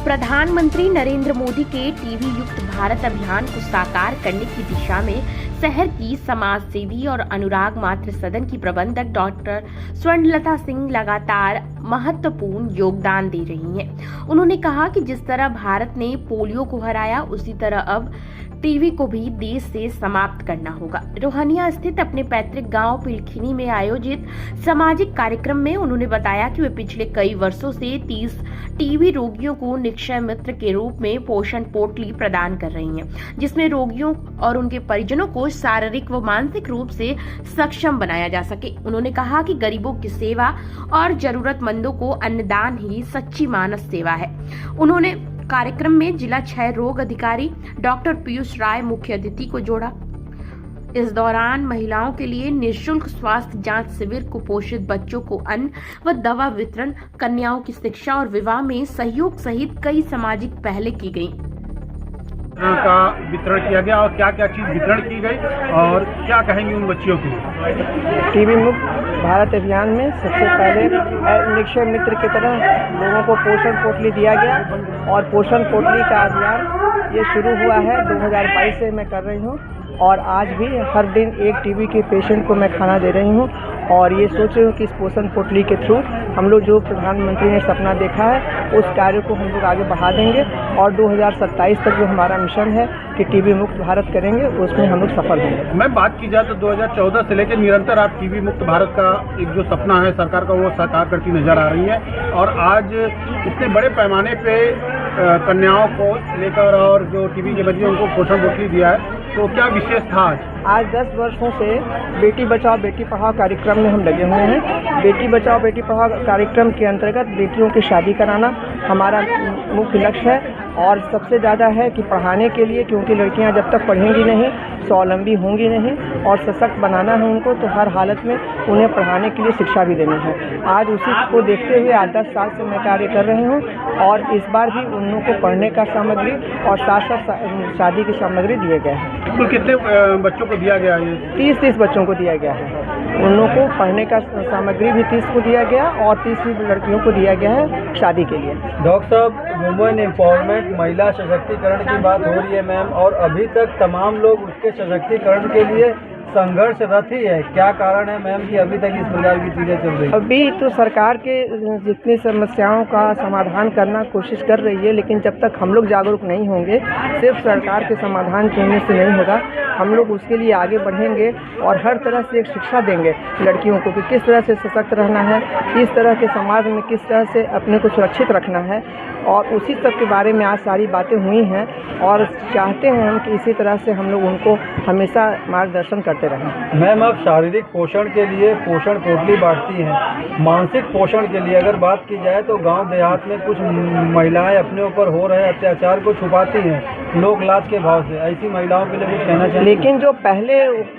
प्रधानमंत्री नरेंद्र मोदी के टीबी युक्त भारत अभियान को साकार करने की दिशा में शहर की समाज सेवी और अनुराग मातृ सदन की प्रबंधक डॉक्टर स्वर्णलता सिंह लगातार महत्वपूर्ण योगदान दे रही हैं। उन्होंने कहा कि जिस तरह भारत ने पोलियो को हराया, उसी तरह अब टीबी को भी देश से समाप्त करना होगा। रोहनिया स्थित अपने पैतृक गांव पिलखिनी में आयोजित सामाजिक कार्यक्रम में उन्होंने बताया कि वे पिछले कई वर्षों से 30 टीबी रोगियों को निक्षय मित्र के रूप में पोषण पोटली प्रदान कर रही हैं, जिसमें रोगियों और उनके परिजनों को शारीरिक व मानसिक रूप से सक्षम बनाया जा सके। उन्होंने कहा कि गरीबों की सेवा और जरूरतमंदों को अन्नदान ही सच्ची मानव सेवा है। उन्होंने कार्यक्रम में जिला क्षय रोग अधिकारी डॉक्टर पीयूष राय मुख्य अतिथि को जोड़ा। इस दौरान महिलाओं के लिए निःशुल्क स्वास्थ्य जांच शिविर, कुपोषित बच्चों को अन्न व दवा वितरण, कन्याओं की शिक्षा और विवाह में सहयोग सहित कई सामाजिक पहलें की गयी। का वितरण किया गया और क्या क्या चीज वितरण की गई और क्या कहेंगे उन बच्चियों के लिए? टीबी मुक्त भारत अभियान में सबसे पहले निक्षय मित्र की तरह लोगों को पोषण पोटली दिया गया और पोषण पोटली का अभियान ये शुरू हुआ है 2022 से मैं कर रही हूँ और आज भी हर दिन एक टीबी के पेशेंट को मैं खाना दे रही हूँ और ये सोच रही हूँ कि इस पोषण पोटली के थ्रू हम लोग जो प्रधानमंत्री ने सपना देखा है उस कार्य को हम लोग आगे बढ़ा देंगे और 2027 तक जो हमारा मिशन है कि टीबी मुक्त भारत करेंगे उसमें हम लोग सफल होंगे। मैं बात की जाए तो 2014 से लेकर निरंतर आप टीबी मुक्त भारत का एक जो सपना है सरकार का वो साकार करती नजर आ रही है और आज इतने बड़े पैमाने पे कन्याओं को लेकर और जो टीबी के बच्चे उनको पोषण पोटली दिया है, तो क्या विशेष था आज? 10 वर्षों से बेटी बचाओ बेटी पढ़ाओ कार्यक्रम में हम लगे हुए हैं। बेटी बचाओ बेटी पढ़ाओ कार्यक्रम के अंतर्गत बेटियों की शादी कराना हमारा मुख्य लक्ष्य है और सबसे ज़्यादा है कि पढ़ाने के लिए, क्योंकि लड़कियां जब तक पढ़ेंगी नहीं, स्वावलंबी होंगी नहीं और सशक्त बनाना है उनको, तो हर हालत में उन्हें पढ़ाने के लिए शिक्षा भी देनी है। आज उसी को देखते हुए 8-10 साल से मैं कार्य कर रही हूँ और इस बार भी उन लोगों को पढ़ने का सामग्री और साथ साथ शादी की सामग्री दिए गए हैं। तो कितने बच्चों को दिया गया है? 30 बच्चों को दिया गया है। उन लोगों को पढ़ने का सामग्री भी 30 को दिया गया और 30 लड़कियों को दिया गया है शादी के लिए। डॉक्टर साहब, वुमेन एम्पावरमेंट, महिला सशक्तिकरण की बात हो रही है मैम, और अभी तक तमाम लोग उसके सशक्तिकरण के लिए संघर्षरत ही है। क्या कारण है मैम कि अभी तक इस प्रकार की चीज़ें चल रही? अभी तो सरकार के जितनी समस्याओं का समाधान करना कोशिश कर रही है, लेकिन जब तक हम लोग जागरूक नहीं होंगे, सिर्फ सरकार के समाधान चुनने से नहीं होगा। हम लोग उसके लिए आगे बढ़ेंगे और हर तरह से एक शिक्षा देंगे लड़कियों को कि किस तरह से सशक्त रहना है, किस तरह के समाज में किस तरह से अपने को सुरक्षित रखना है और उसी सब के बारे में आज सारी बातें हुई हैं और चाहते हैं हम कि इसी तरह से हम लोग उनको हमेशा मार्गदर्शन करते रहें। मैम, अब शारीरिक पोषण के लिए पोषण पोटली बांटती हैं, मानसिक पोषण के लिए अगर बात की जाए तो गांव देहात में कुछ महिलाएं अपने ऊपर हो रहे अत्याचार को छुपाती हैं लोक लाज के भाव से। ऐसी महिलाओं के लिए कुछ कहना चाहिए? लेकिन जो पहले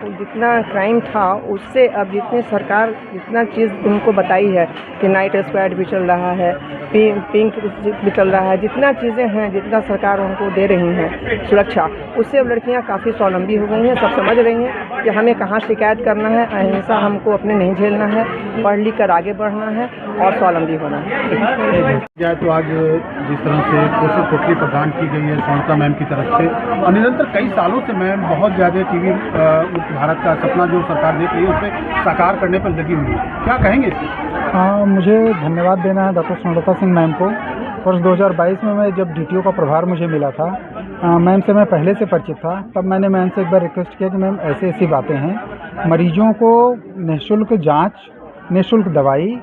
जितना क्राइम था उससे अब जितनी सरकार जितना चीज़ उनको बताई है कि नाइट स्क्वाड भी चल रहा है, पिंक भी चल रहा है, जितना चीज़ें हैं, जितना सरकार उनको दे रही हैं सुरक्षा, उससे अब लड़कियां काफ़ी स्वावलंबी हो गई हैं। सब समझ रही हैं कि हमें कहाँ शिकायत करना है, अहिंसा हमको अपने नहीं झेलना है, पढ़ लिख कर आगे बढ़ना है और स्वावलंबी होना है। तो आज जिस तरह से पोषण पोटली प्रदान की गई है स्वर्णलता मैम की तरफ से और निरंतर कई सालों से मैम बहुत ज़्यादा टीबी मुक्त भारत का सपना जो सरकार देख रही है उसमें साकार करने पर लगी हुई है, क्या कहेंगे? हाँ, मुझे धन्यवाद देना है डॉक्टर स्वर्णलता सिंह मैम को। वर्ष 2022 में मैं जब DTO का प्रभार मुझे मिला था, मैम से मैं पहले से परिचित था, तब मैंने मैम से एक बार रिक्वेस्ट किया कि मैम ऐसी बातें हैं, मरीजों को निःशुल्क जांच, निःशुल्क दवाई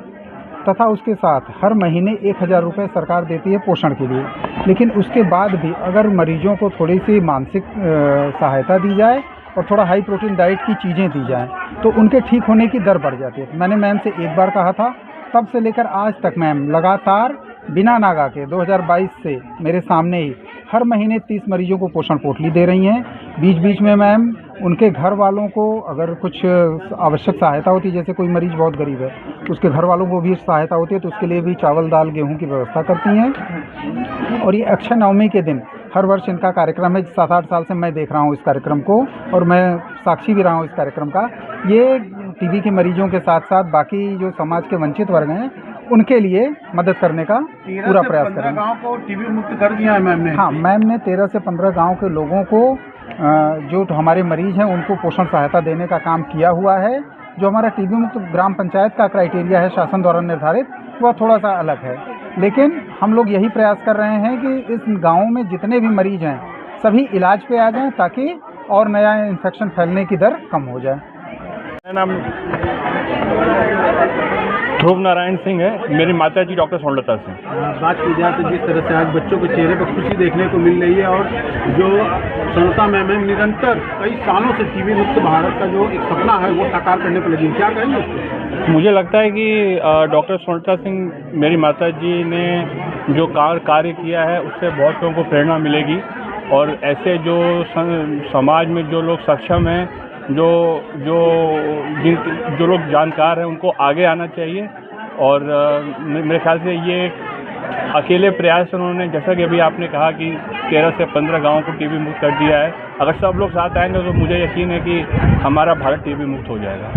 तथा उसके साथ हर महीने 1000 रुपये सरकार देती है पोषण के लिए, लेकिन उसके बाद भी अगर मरीजों को थोड़ी सी मानसिक सहायता दी जाए और थोड़ा हाई प्रोटीन डाइट की चीज़ें दी जाएं तो उनके ठीक होने की दर बढ़ जाती है। मैंने मैम से एक बार कहा था, तब से लेकर आज तक मैम लगातार बिना नागा के 2022 से मेरे सामने ही हर महीने 30 मरीजों को पोषण पोटली दे रही हैं। बीच बीच में मैम उनके घर वालों को अगर कुछ आवश्यक सहायता होती है, जैसे कोई मरीज बहुत गरीब है उसके घर वालों को भी सहायता होती है, तो उसके लिए भी चावल दाल गेहूं की व्यवस्था करती हैं। और ये अक्षय नवमी के दिन हर वर्ष इनका कार्यक्रम है। 7-8 साल से मैं देख रहा हूँ इस कार्यक्रम को और मैं साक्षी भी रहा हूँ इस कार्यक्रम का। ये टीबी के मरीजों के साथ साथ बाकी जो समाज के वंचित वर्ग हैं उनके लिए मदद करने का पूरा प्रयास 13 करेंगे। गाँव को टीबी मुक्त कर दिया है मैम ने। हाँ, मैम ने 13 से 15 गांव के लोगों को जो हमारे मरीज हैं उनको पोषण सहायता देने का काम किया हुआ है। जो हमारा टीबी मुक्त ग्राम पंचायत का क्राइटेरिया है शासन द्वारा निर्धारित, वह थोड़ा सा अलग है, लेकिन हम लोग यही प्रयास कर रहे हैं कि इस गाँव में जितने भी मरीज हैं सभी इलाज पे आ जाएं ताकि और नया इन्फेक्शन फैलने की दर कम हो जाए। मेरा नाम ध्रुव नारायण सिंह है, मेरी माता जी डॉक्टर स्वर्णलता सिंह। बात की जाए तो जिस तरह से आज बच्चों के चेहरे पर खुशी देखने को मिल रही है और जो स्वर्णलता मैम है निरंतर कई सालों से टीबी मुक्त भारत का जो एक सपना है वो साकार करने को लगी, क्या कहेंगे उसको? मुझे लगता है कि डॉक्टर स्वर्णलता सिंह मेरी माता जी ने जो कार्य किया है उससे बहुत लोगों को प्रेरणा मिलेगी और ऐसे जो समाज में जो लोग सक्षम हैं, जो लोग जानकार हैं उनको आगे आना चाहिए। और मेरे ख्याल से ये एक अकेले प्रयास उन्होंने, जैसा कि अभी आपने कहा कि 13 से 15 गाँव को टीबी मुक्त कर दिया है, अगर सब लोग साथ आएंगे तो मुझे यकीन है कि हमारा भारत टीबी मुक्त हो जाएगा।